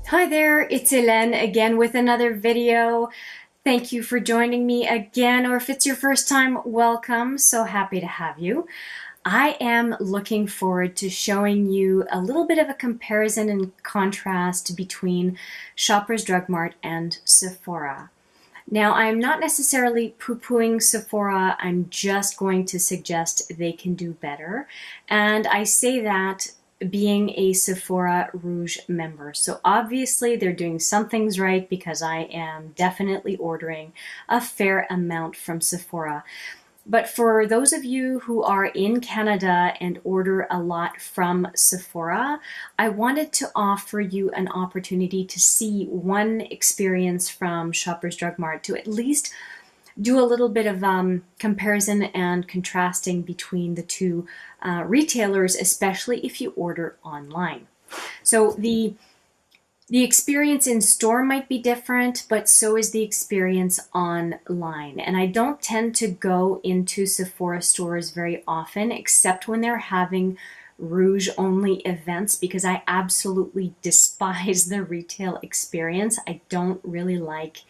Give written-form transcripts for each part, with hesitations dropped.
Hi there, it's Hélène again with another video. Thank you for joining me again, or if it's your first time, welcome. So happy to have you. I am looking forward to showing you a little bit of a comparison and contrast between Shoppers Drug Mart and Sephora. Now, I'm not necessarily poo-pooing Sephora, I'm just going to suggest they can do better. And I say that being a Sephora Rouge member. So obviously they're doing some things right because I am definitely ordering a fair amount from Sephora. But for those of you who are in Canada and order a lot from Sephora, I wanted to offer you an opportunity to see one experience from Shoppers Drug Mart, to at least do a little bit of comparison and contrasting between the two retailers, especially if you order online. So the experience in store might be different, but so is the experience online. And I don't tend to go into Sephora stores very often, except when they're having Rouge only events, because I absolutely despise the retail experience. I don't really like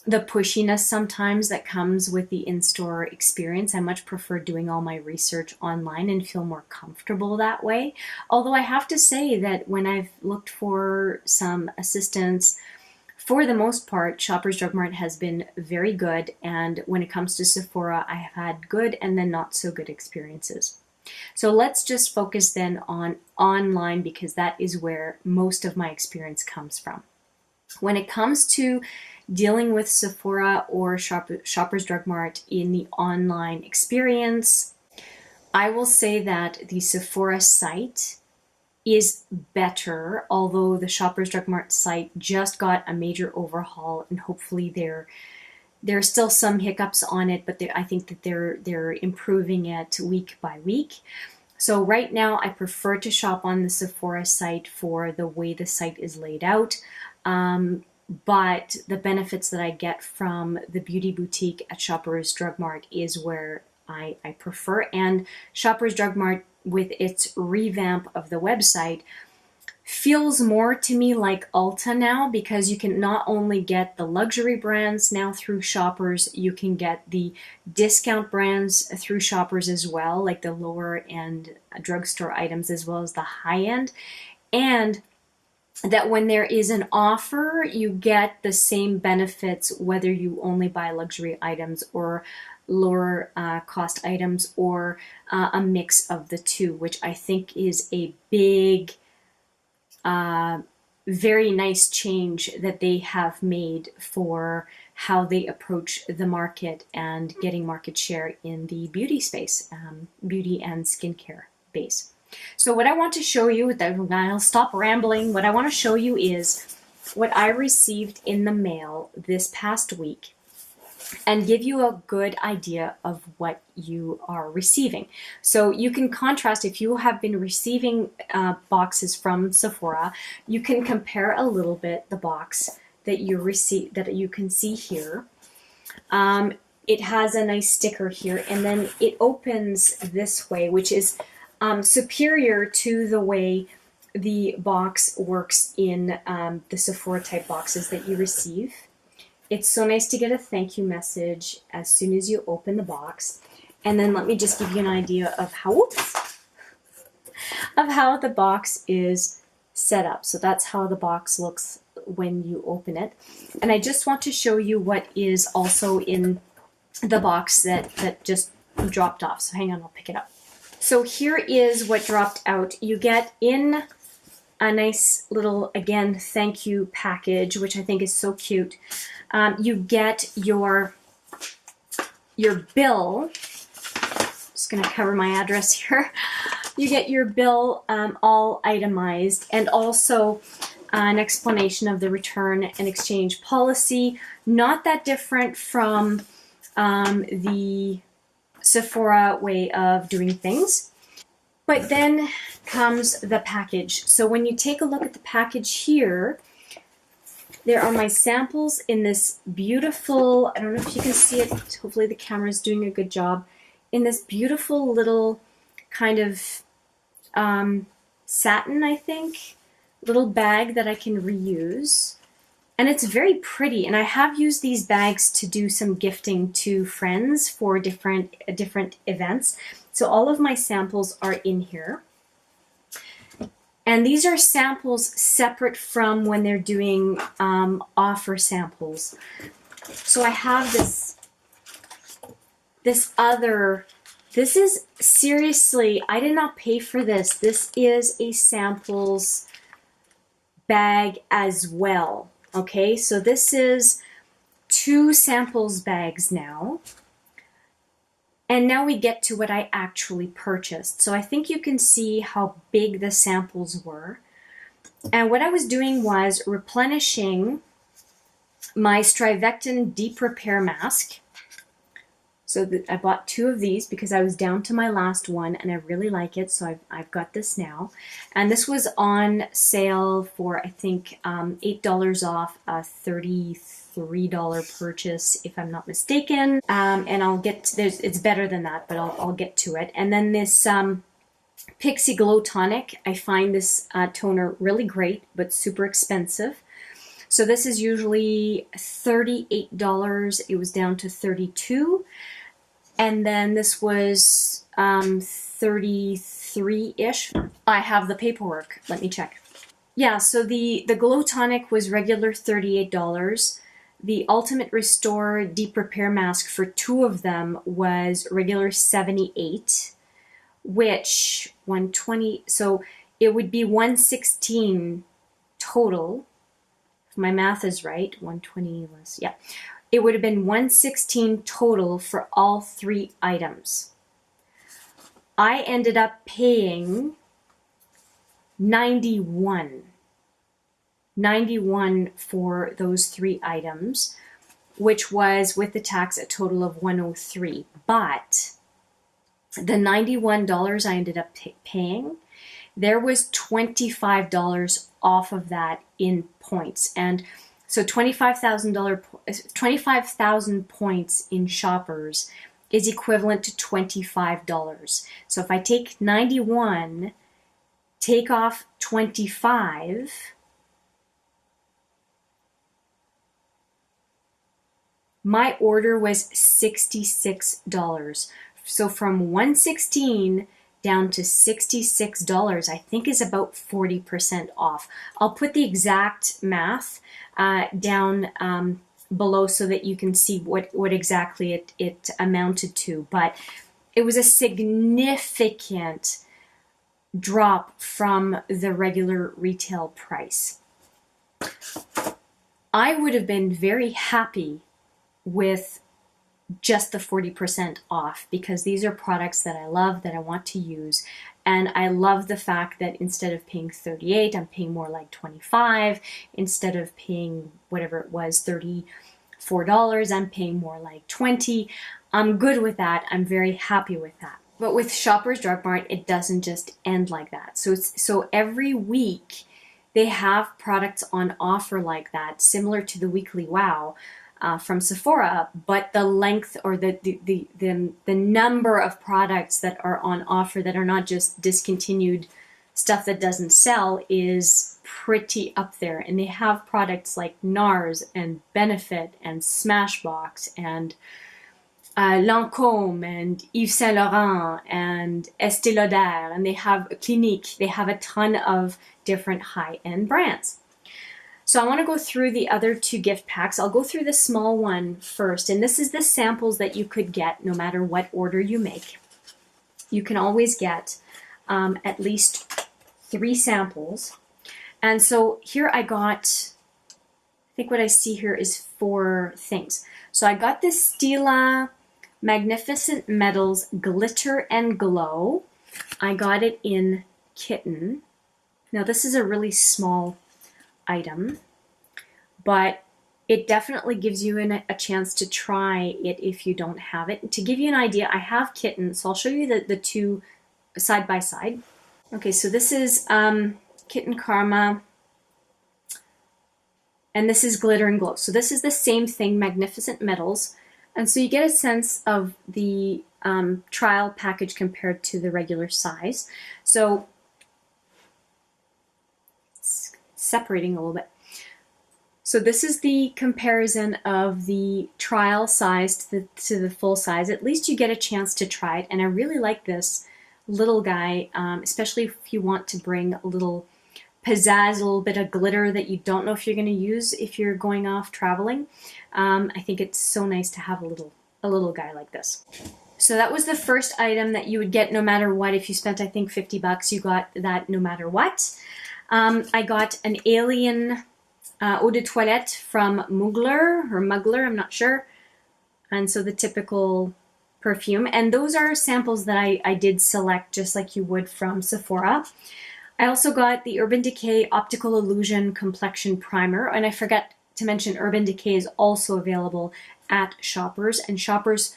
the pushiness sometimes that comes with the in-store experience. I much prefer doing all my research online and feel more comfortable that way. Although I have to say that when I've looked for some assistance, for the most part, Shoppers Drug Mart has been very good. And when it comes to Sephora, I have had good and then not so good experiences. So let's just focus then on online, because that is where most of my experience comes from. When it comes to dealing with Sephora or Shoppers Drug Mart in the online experience, I will say that the Sephora site is better, although the Shoppers Drug Mart site just got a major overhaul, and hopefully there are still some hiccups on it, but I think that they're improving it week by week. So right now I prefer to shop on the Sephora site for the way the site is laid out. But the benefits that I get from the beauty boutique at Shoppers Drug Mart is where I prefer. And Shoppers Drug Mart, with its revamp of the website, feels more to me like Ulta now, because you can not only get the luxury brands now through Shoppers, you can get the discount brands through Shoppers as well, like the lower end drugstore items as well as the high end. And that when there is an offer, you get the same benefits whether you only buy luxury items or lower cost items, or a mix of the two, which I think is a big, very nice change that they have made for how they approach the market and getting market share in the beauty space, beauty and skincare base. So what I want to show you, I'll stop rambling, what I want to show you is what I received in the mail this past week, and give you a good idea of what you are receiving. So you can contrast, if you have been receiving boxes from Sephora, you can compare a little bit the box that you receive, that you can see here. It has a nice sticker here, and then it opens this way, which is superior to the way the box works in the Sephora type boxes that you receive. It's so nice to get a thank you message as soon as you open the box. And then let me just give you an idea of how the box is set up. So that's how the box looks when you open it. And I just want to show you what is also in the box that just dropped off. So hang on, I'll pick it up. So here is what dropped out. You get in a nice little, again, thank you package, which I think is so cute. You get your bill. Just going to cover my address here. You get your bill all itemized, and also an explanation of the return and exchange policy. Not that different from the Sephora way of doing things. But then comes the package. So when you take a look at the package here, there are my samples in this beautiful, I don't know if you can see it, hopefully the camera is doing a good job, in this beautiful little kind of satin, I think, little bag that I can reuse. And it's very pretty, and I have used these bags to do some gifting to friends for different events. So all of my samples are in here. And these are samples separate from when they're doing offer samples. So I have this other, this is seriously, I did not pay for this. This is a samples bag as well. Okay, so this is 2 samples bags now. And now we get to what I actually purchased. So I think you can see how big the samples were. And what I was doing was replenishing my Strivectin Deep Repair Mask. So I bought 2 of these because I was down to my last one and I really like it. So I've got this now. And this was on sale for, I think, $8 off a $33 purchase, if I'm not mistaken. And I'll get to, it's better than that, but I'll get to it. And then this Pixie Glow Tonic. I find this toner really great, but super expensive. So this is usually $38. It was down to $32. And then this was 33-ish. I have the paperwork. Let me check. Yeah, so the Glow Tonic was regular $38. The Ultimate Restore Deep Repair Mask for 2 of them was regular $78, which 120, so it would be $116 total. If my math is right, 120 less, yeah. It would have been $116 total for all 3 items. I ended up paying $91 for those 3 items, which was with the tax a total of $103. But the $91 I ended up paying, there was $25 off of that in points. And so 25,000 points in Shoppers is equivalent to $25. So if I take 91, take off 25, my order was $66. So from $116 down to $66, I think is about 40% off. I'll put the exact math down below so that you can see what exactly it amounted to. But it was a significant drop from the regular retail price. I would have been very happy with just the 40% off because these are products that I love, that I want to use. And I love the fact that instead of paying $38, I'm paying more like $25. Instead of paying whatever it was, $34, I'm paying more like $20. I'm good with that. I'm very happy with that. But with Shoppers Drug Mart, it doesn't just end like that. So every week they have products on offer like that, similar to the Weekly Wow from Sephora, but the length or the number of products that are on offer that are not just discontinued stuff that doesn't sell is pretty up there. And they have products like NARS and Benefit and Smashbox and Lancôme and Yves Saint Laurent and Estée Lauder, and they have Clinique. They have a ton of different high-end brands. So I want to go through the other 2 gift packs. I'll go through the small one first, and this is the samples that you could get no matter what order you make. You can always get at least 3 samples. And so here I got, I think what I see here is 4 things. So I got this Stila Magnificent Metals Glitter and Glow. I got it in kitten. Now this is a really small item, but it definitely gives you a chance to try it if you don't have it. To give you an idea, I have kitten, so I'll show you the 2 side by side. Okay, so this is Kitten Karma, and this is Glitter and Glow. So this is the same thing, Magnificent Metals. And so you get a sense of the trial package compared to the regular size. So it's separating a little bit. So this is the comparison of the trial size to the full size. At least you get a chance to try it. And I really like this little guy, especially if you want to bring a little pizzazz, a little bit of glitter that you don't know if you're going to use if you're going off traveling. I think it's so nice to have a little guy like this. So that was the first item that you would get no matter what. If you spent, I think, $50, you got that no matter what. I got an Alien eau de toilette from Mugler, I'm not sure. And so the typical perfume. And those are samples that I did select just like you would from Sephora. I also got the Urban Decay Optical Illusion Complexion Primer. And I forgot to mention Urban Decay is also available at Shoppers. And Shoppers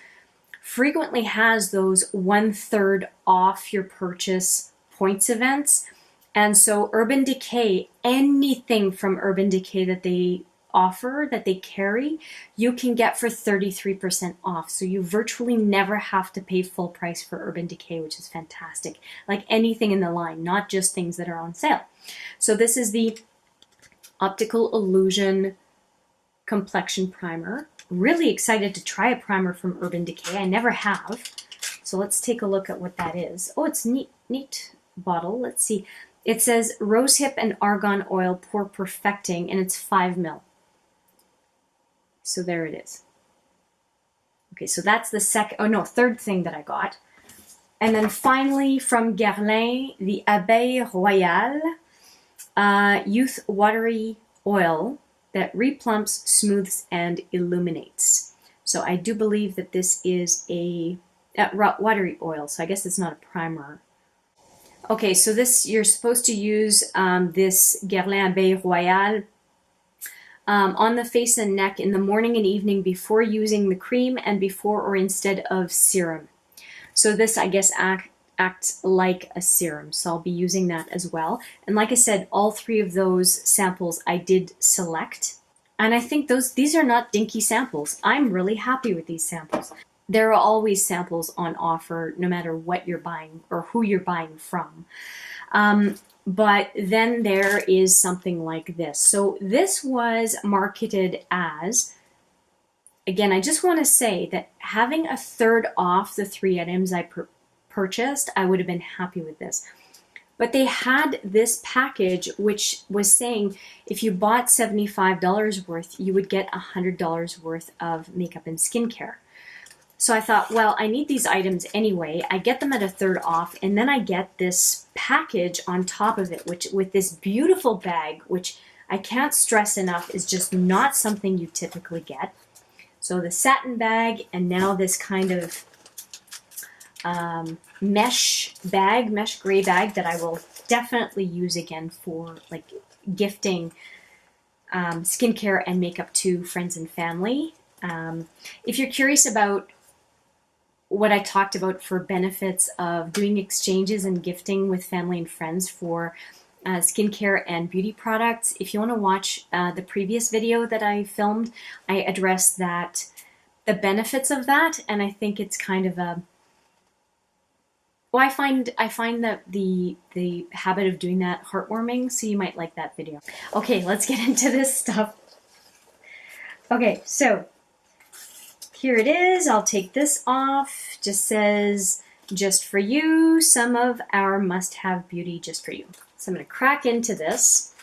frequently has those 1/3 off your purchase points events. And so Urban Decay, anything from Urban Decay that they offer, that they carry, you can get for 33% off. So you virtually never have to pay full price for Urban Decay, which is fantastic. Like anything in the line, not just things that are on sale. So this is the Optical Illusion Complexion Primer. Really excited to try a primer from Urban Decay. I never have. So let's take a look at what that is. Oh, it's neat bottle. Let's see. It says rosehip and argan oil pore perfecting, and it's 5 ml. So there it is. Okay, so that's the third thing that I got. And then finally from Guerlain, the Abeille Royale Youth Watery Oil that replumps, smooths, and illuminates. So I do believe that this is a watery oil, so I guess it's not a primer. Okay, so this, you're supposed to use this Guerlain Abeille Royale on the face and neck in the morning and evening before using the cream and before or instead of serum. So this, I guess, acts like a serum, so I'll be using that as well. And like I said, all three of those samples I did select. And I think these are not dinky samples. I'm really happy with these samples. There are always samples on offer no matter what you're buying or who you're buying from. But then there is something like this. So this was marketed as, again, I just want to say that having 1/3 off the 3 items I purchased, I would have been happy with this. But they had this package which was saying if you bought $75 worth, you would get $100 worth of makeup and skincare. So I thought, well, I need these items anyway. I get them at 1/3 off, and then I get this package on top of it, which with this beautiful bag, which I can't stress enough is just not something you typically get. So the satin bag, and now this kind of mesh gray bag that I will definitely use again for like gifting skincare and makeup to friends and family. If you're curious about what I talked about for benefits of doing exchanges and gifting with family and friends for skincare and beauty products, if you want to watch the previous video that I filmed, I addressed that, the benefits of that, and I think it's kind of a, well, I find that the habit of doing that heartwarming, so you might like that video. Okay, let's get into this stuff. Okay, so here it is. I'll take this off. Just says, just for you, some of our must-have beauty just for you. So I'm going to crack into this.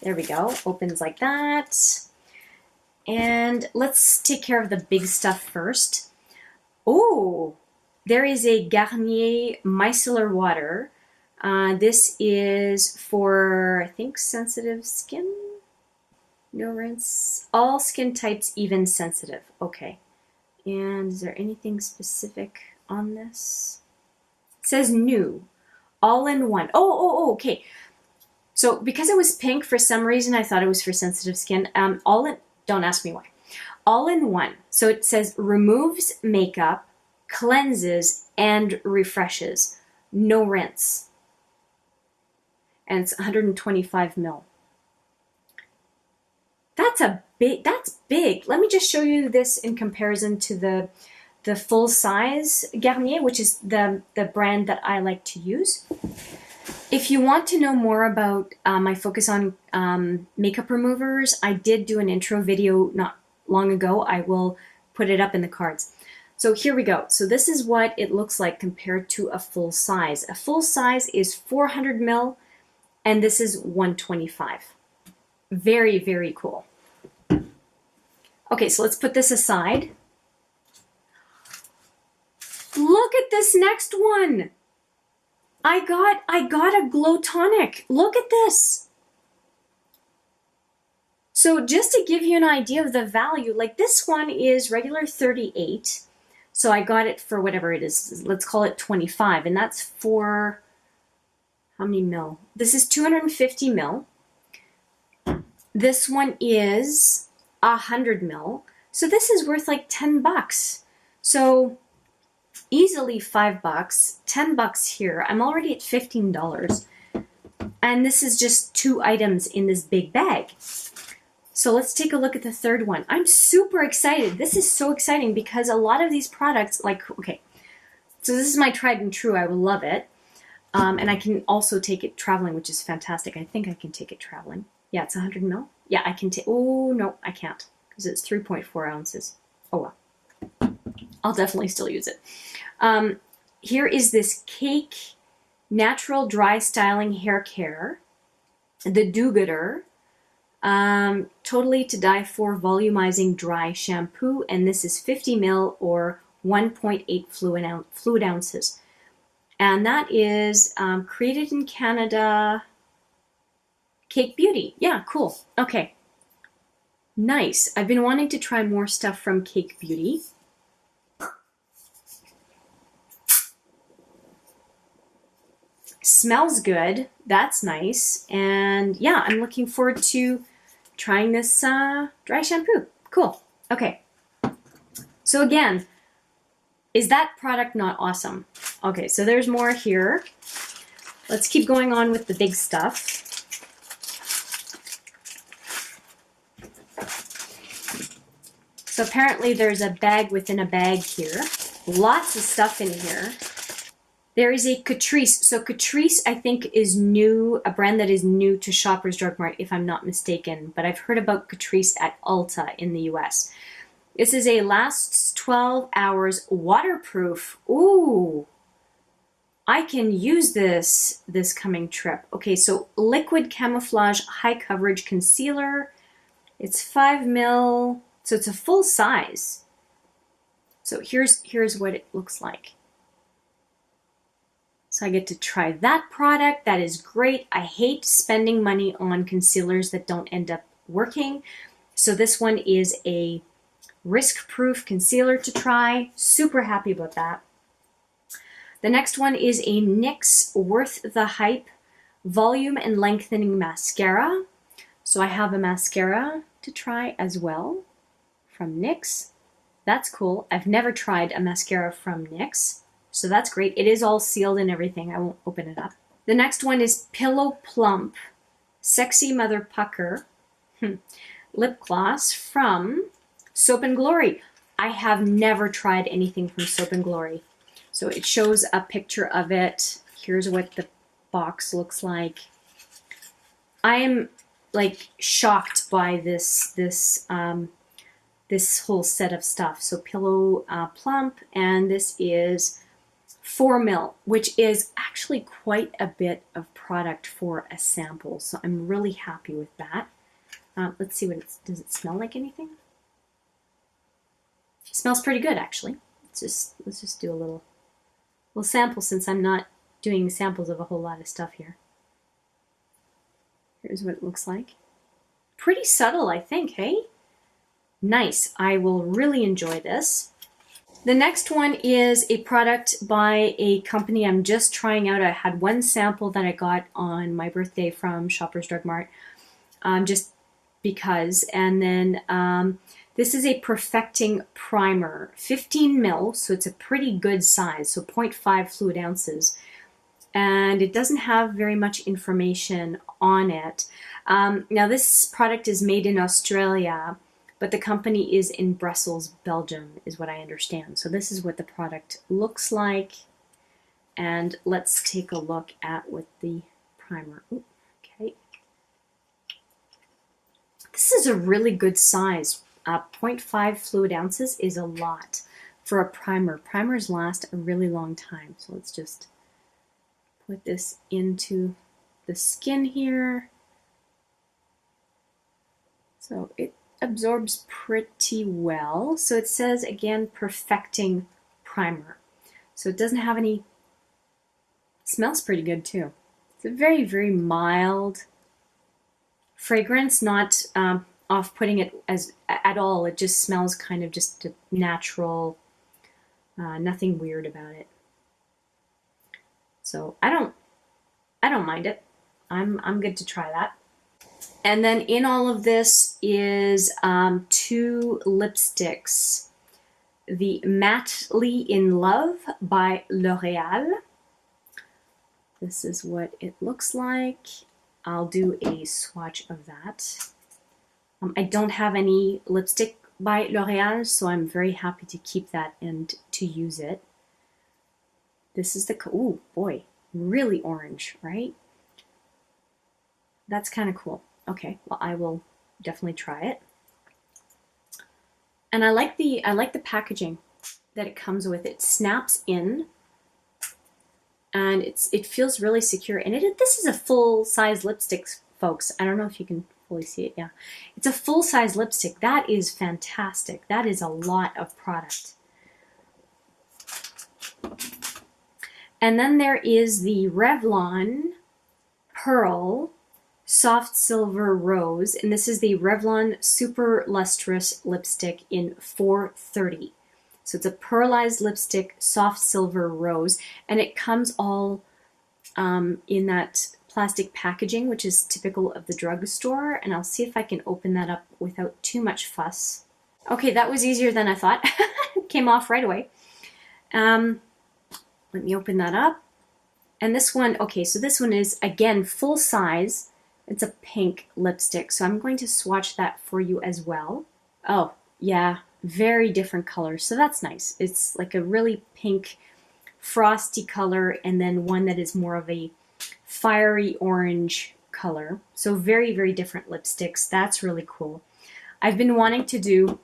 There we go. Opens like that. And let's take care of the big stuff first. Oh, there is a Garnier Micellar Water. This is for, I think, sensitive skin. No rinse. All skin types, even sensitive. Okay. And is there anything specific on this? It says new. All-in-one. Oh, okay. So because it was pink, for some reason I thought it was for sensitive skin. Don't ask me why. All-in-one. So it says removes makeup, cleanses, and refreshes. No rinse. And it's 125 ml. that's big. Let me just show you this in comparison to the full size Garnier, which is the brand that I like to use. If you want to know more about my focus on makeup removers, I did do an intro video not long ago. I will put it up in the cards. So here we go. So this is what it looks like compared to a full size. A full size is 400 ml, and this is 125. Very, very cool. Okay, so let's put this aside. Look at this next one. I got a glow tonic. Look at this. So just to give you an idea of the value, like this one is regular 38. So I got it for whatever it is. Let's call it 25. And that's for, how many mil? This is 250 mil. This one is 100 mil. So this is worth like 10 bucks. So easily $5, $10 here. I'm already at $15. And this is just 2 items in this big bag. So let's take a look at the third one. I'm super excited. This is so exciting because a lot of these products, like, okay, so this is my tried and true. I will love it. And I can also take it traveling, which is fantastic. I think I can take it traveling. Yeah, it's 100 mil. Yeah, I can take, oh, no, I can't because it's 3.4 ounces. Oh, well. I'll definitely still use it. Here is this Cake Natural Dry Styling Hair Care, the Do-Gooder, Totally to Die For Volumizing Dry Shampoo, and this is 50 ml or 1.8 fluid ounces. And that is created in Canada, Cake Beauty. Yeah, cool. Okay. Nice. I've been wanting to try more stuff from Cake Beauty. Smells good. That's nice. And yeah, I'm looking forward to trying this dry shampoo. Cool. Okay. So again, is that product not awesome? Okay, so there's more here. Let's keep going on with the big stuff. So apparently there's a bag within a bag here. Lots of stuff in here. There is a Catrice. So Catrice, I think, is new, a brand that is new to Shoppers Drug Mart, if I'm not mistaken. But I've heard about Catrice at Ulta in the US. This is a lasts 12 hours waterproof. Ooh, I can use this coming trip. Okay, so liquid camouflage high coverage concealer. It's 5 ml, so it's a full size. So here's what it looks like. So I get to try that product. That is great. I hate spending money on concealers that don't end up working. So this one is a risk-proof concealer to try. Super happy about that. The next one is a NYX Worth the Hype Volume and Lengthening Mascara. So I have a mascara to try as well from NYX. That's cool. I've never tried a mascara from NYX. So that's great. It is all sealed and everything. I won't open it up. The next one is Pillow Plump Sexy Mother Pucker Lip Gloss from Soap & Glory. I have never tried anything from Soap & Glory. So it shows a picture of it. Here's what the box looks like. I am like shocked by this whole set of stuff. So Pillow Plump, and this is 4 ml, which is actually quite a bit of product for a sample. So I'm really happy with that. Let's see what does it smell like anything? It smells pretty good actually. Let's just do a little sample since I'm not doing samples of a whole lot of stuff here. Here's what it looks like. Pretty subtle, I think, hey? Nice. I will really enjoy this. The next one is a product by a company I'm just trying out. I had one sample that I got on my birthday from Shoppers Drug Mart, just because. And then this is a Perfecting Primer, 15 ml, so it's a pretty good size, so 0.5 fluid ounces. and it doesn't have very much information on it. Now this product is made in Australia, but the company is in Brussels, Belgium, is what I understand. So this is what the product looks like. And let's take a look at what the primer, okay. This is a really good size. 0.5 fluid ounces is a lot for a primer. Primers last a really long time. So let's just put this into the skin here. So it absorbs pretty well. So it says, again, perfecting primer. So it doesn't have any, smells pretty good too. It's a very, very mild fragrance, not off-putting it as at all. It just smells kind of just natural, nothing weird about it. So I don't mind it. I'm good to try that. And then in all of this is 2 lipsticks. The Madly in Love by L'Oreal. This is what it looks like. I'll do a swatch of that. I don't have any lipstick by L'Oreal, so I'm very happy to keep that and to use it. This is the, ooh boy, really orange, right? That's kind of cool. Okay, well I will definitely try it. And I like the packaging that it comes with. It snaps in, and it feels really secure. And this is a full-size lipstick, folks. I don't know if you can fully see it. Yeah, it's a full-size lipstick. That is fantastic. That is a lot of product. And then there is the Revlon Pearl Soft Silver Rose, and this is the Revlon Super Lustrous Lipstick in 430. So it's a pearlized lipstick, soft silver rose, and it comes all in that plastic packaging, which is typical of the drugstore. And I'll see if I can open that up without too much fuss. Okay, that was easier than I thought. It came off right away. Let me open that up. And this one, okay, so this one is, again, full size. It's a pink lipstick, so I'm going to swatch that for you as well. Oh, yeah, very different colors, so that's nice. It's like a really pink, frosty color, and then one that is more of a fiery orange color. So very, very different lipsticks. That's really cool. I've been wanting to do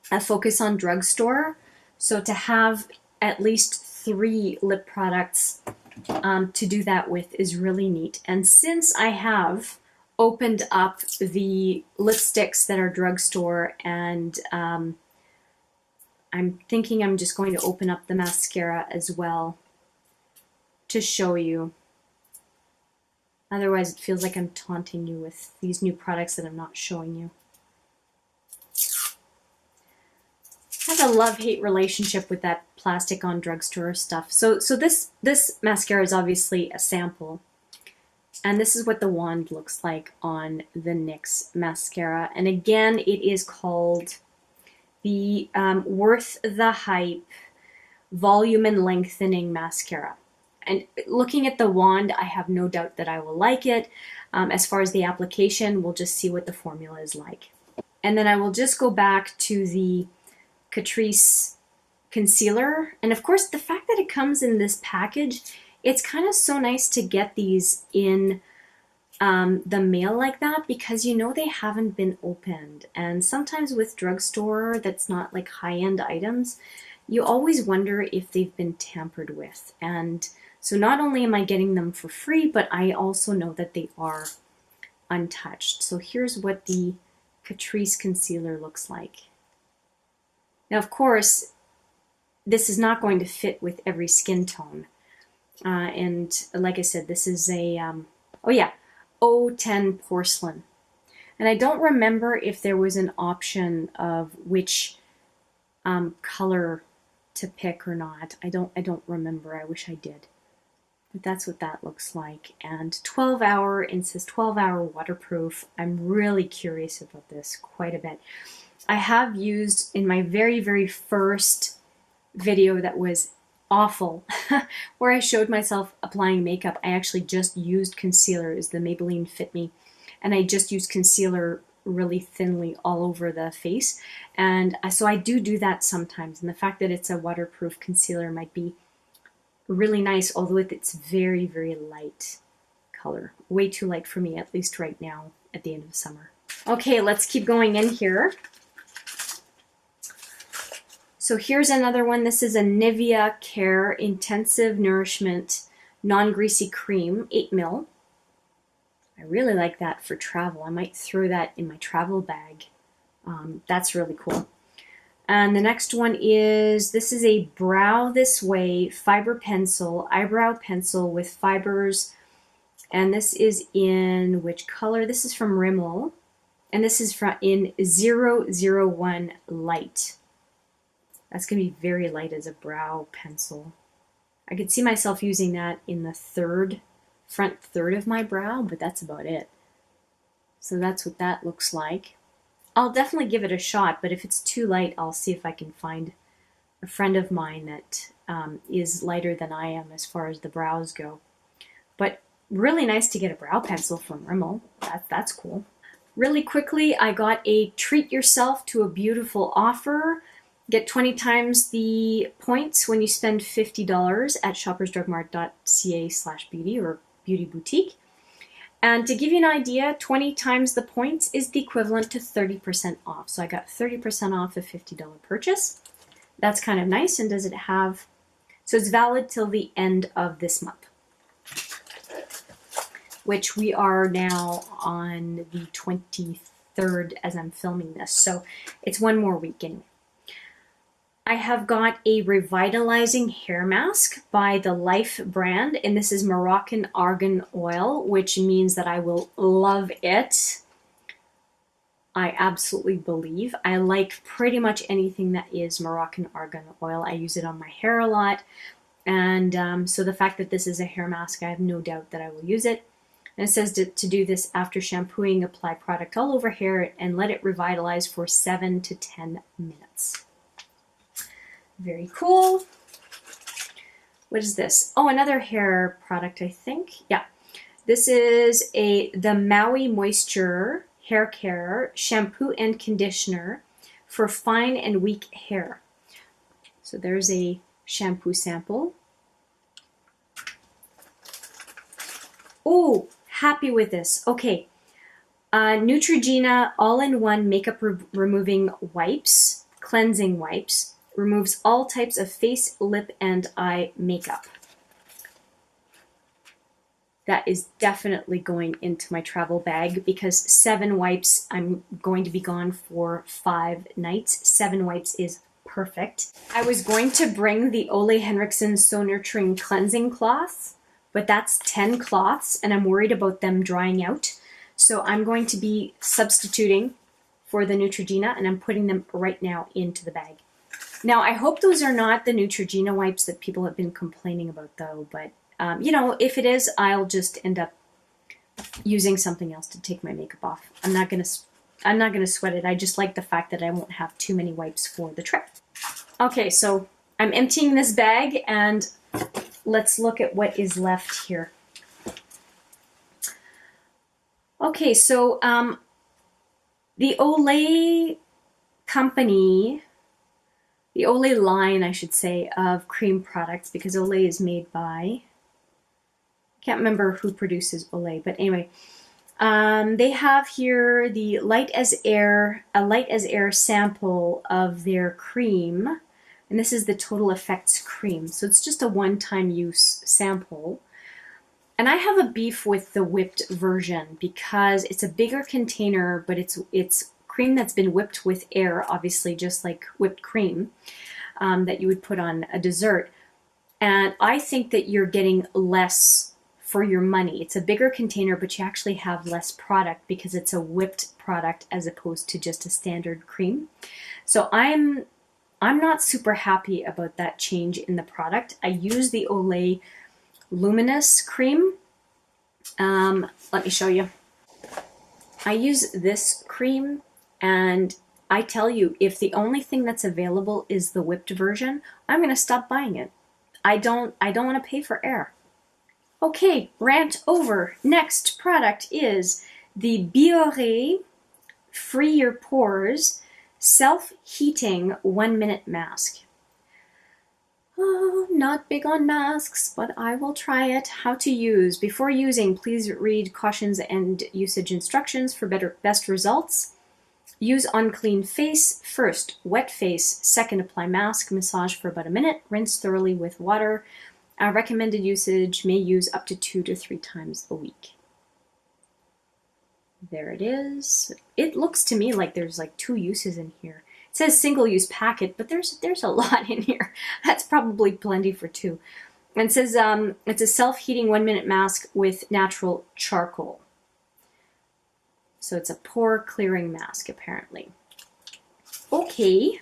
a focus on drugstore, so to have at least 3 lip products to do that with is really neat. And since I have opened up the lipsticks that are drugstore, and I'm thinking I'm just going to open up the mascara as well to show you. Otherwise it feels like I'm taunting you with these new products that I'm not showing you. I have a love-hate relationship with that plastic on drugstore stuff. So this mascara is obviously a sample. And this is what the wand looks like on the NYX mascara. And again, it is called the Worth the Hype Volume and Lengthening Mascara. And looking at the wand, I have no doubt that I will like it. As far as the application, we'll just see what the formula is like. And then I will just go back to the Catrice concealer. And of course, the fact that it comes in this package, it's kind of so nice to get these in the mail like that, because you know they haven't been opened. And sometimes with drugstore that's not like high-end items, you always wonder if they've been tampered with. And so not only am I getting them for free, but I also know that they are untouched. So here's what the Catrice concealer looks like. Now, of course, this is not going to fit with every skin tone. And like I said, this is a, oh yeah, 010 porcelain. And I don't remember if there was an option of which color to pick or not. I don't remember. I wish I did. But that's what that looks like. And 12-hour, it says 12-hour waterproof. I'm really curious about this quite a bit. I have used in my very, very first video that was awful where I showed myself applying makeup. I actually just used concealer, is the Maybelline Fit Me, and I just used concealer really thinly all over the face. And so I do that sometimes, and the fact that it's a waterproof concealer might be really nice, although it's very, very light color. Way too light for me, at least right now at the end of summer. Okay, let's keep going in here. So here's another one. This is a Nivea Care Intensive Nourishment Non-Greasy Cream, 8 ml. I really like that for travel. I might throw that in my travel bag. That's really cool. And the next one is, this is a Brow This Way Fiber Pencil, eyebrow pencil with fibers. And this is in which color? This is from Rimmel. And this is in 001 Light. That's going to be very light as a brow pencil. I could see myself using that in the front third of my brow, but that's about it. So that's what that looks like. I'll definitely give it a shot, but if it's too light, I'll see if I can find a friend of mine that is lighter than I am as far as the brows go. But really nice to get a brow pencil from Rimmel. That's cool. Really quickly, I got a Treat Yourself to a Beautiful offer. Get 20 times the points when you spend $50 at shoppersdrugmart.ca/beauty or beauty boutique. And to give you an idea, 20 times the points is the equivalent to 30% off. So I got 30% off a $50 purchase. That's kind of nice. And does it have, so it's valid till the end of this month, which we are now on the 23rd as I'm filming this. So it's one more week anyway. I have got a revitalizing hair mask by the Life brand, and this is Moroccan argan oil, which means that I will love it. I absolutely believe. I like pretty much anything that is Moroccan argan oil. I use it on my hair a lot, and so the fact that this is a hair mask, I have no doubt that I will use it. And it says to do this after shampooing, apply product all over hair and let it revitalize for 7 to 10 minutes. Very cool. What is this? Oh, another hair product, I think. Yeah. This is the Maui Moisture Hair Care Shampoo and Conditioner for fine and weak hair. So there's a shampoo sample. Oh, happy with this. Okay. Neutrogena all-in-one makeup removing wipes, cleansing wipes. Removes all types of face, lip, and eye makeup. That is definitely going into my travel bag because 7 wipes, I'm going to be gone for 5 nights. 7 wipes is perfect. I was going to bring the Ole Henriksen So Nurturing Cleansing Cloths, but that's 10 cloths and I'm worried about them drying out. So I'm going to be substituting for the Neutrogena and I'm putting them right now into the bag. Now, I hope those are not the Neutrogena wipes that people have been complaining about, though. But, you know, if it is, I'll just end up using something else to take my makeup off. I'm not gonna sweat it. I just like the fact that I won't have too many wipes for the trip. Okay, so I'm emptying this bag, and let's look at what is left here. Okay, so the Olay company... The Olay line, I should say, of cream products, because Olay is made by, I can't remember who produces Olay, but anyway, they have here the a light as air sample of their cream, and this is the Total Effects cream, so it's just a one-time use sample. And I have a beef with the whipped version because it's a bigger container, but it's cream that's been whipped with air, obviously just like whipped cream that you would put on a dessert. And I think that you're getting less for your money. It's a bigger container, but you actually have less product because it's a whipped product as opposed to just a standard cream. So I'm not super happy about that change in the product. I use the Olay Luminous cream. Let me show you. I use this cream. And I tell you, if the only thing that's available is the whipped version, I'm going to stop buying it. I don't want to pay for air. Okay, rant over. Next product is the Biore Free Your Pores Self-Heating 1-Minute Mask. Oh, not big on masks, but I will try it. How to use. Before using, please read cautions and usage instructions for best results. Use on clean face. First, wet face. Second, apply mask. Massage for about a minute. Rinse thoroughly with water. Recommended usage, may use up to 2 to 3 times a week. There it is. It looks to me like there's like 2 uses in here. It says single-use packet, but there's a lot in here. That's probably plenty for 2. And it says it's a self-heating 1-minute mask with natural charcoal. So it's a pore clearing mask, apparently. Okay.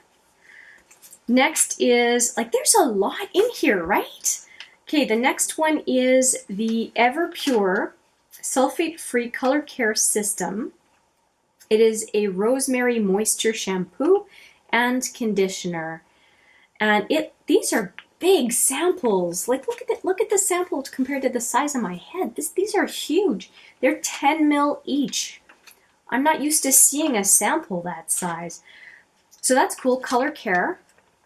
Next is, like, there's a lot in here, right? Okay, the next one is the Everpure Sulfate-Free Color Care System. It is a rosemary moisture shampoo and conditioner. And these are big samples. Like, look at the sample compared to the size of my head. These are huge. They're 10 ml each. I'm not used to seeing a sample that size. So that's cool. Color Care.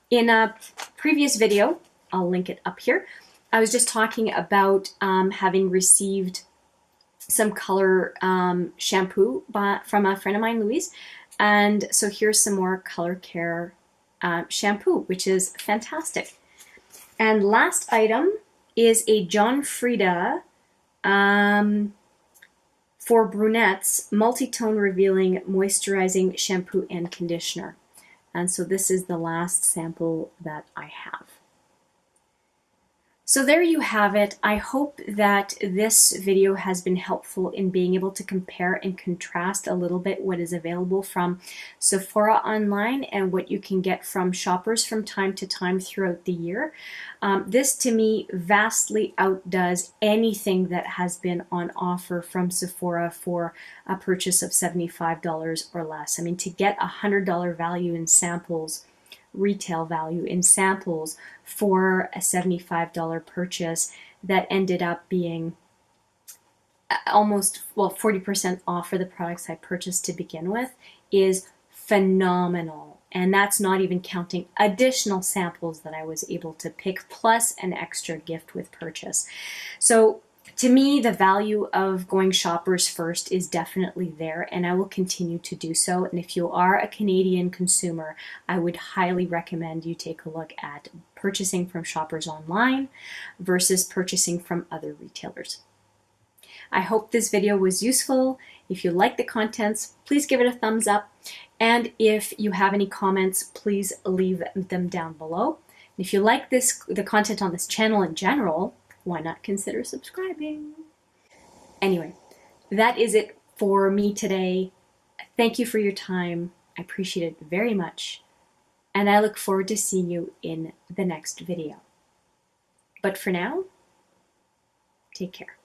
In a previous video, I'll link it up here, I was just talking about having received some color shampoo from a friend of mine, Louise. And so here's some more Color Care shampoo, which is fantastic. And last item is a John Frieda for brunettes multi-tone revealing moisturizing shampoo and conditioner. And so this is the last sample that I have. So there you have it. I hope that this video has been helpful in being able to compare and contrast a little bit what is available from Sephora online and what you can get from shoppers from time to time throughout the year. This to me vastly outdoes anything that has been on offer from Sephora for a purchase of $75 or less. I mean, to get a $100 value in samples, retail value in samples for a $75 purchase that ended up being almost, well, 40% off for the products I purchased to begin with is phenomenal. And that's not even counting additional samples that I was able to pick, plus an extra gift with purchase. So to me, the value of going shoppers first is definitely there, and I will continue to do so. And if you are a Canadian consumer, I would highly recommend you take a look at purchasing from shoppers online versus purchasing from other retailers. I hope this video was useful. If you like the contents, please give it a thumbs up. And if you have any comments, please leave them down below. And if you like the content on this channel in general, why not consider subscribing? Anyway, that is it for me today. Thank you for your time. I appreciate it very much. And I look forward to seeing you in the next video. But for now, take care.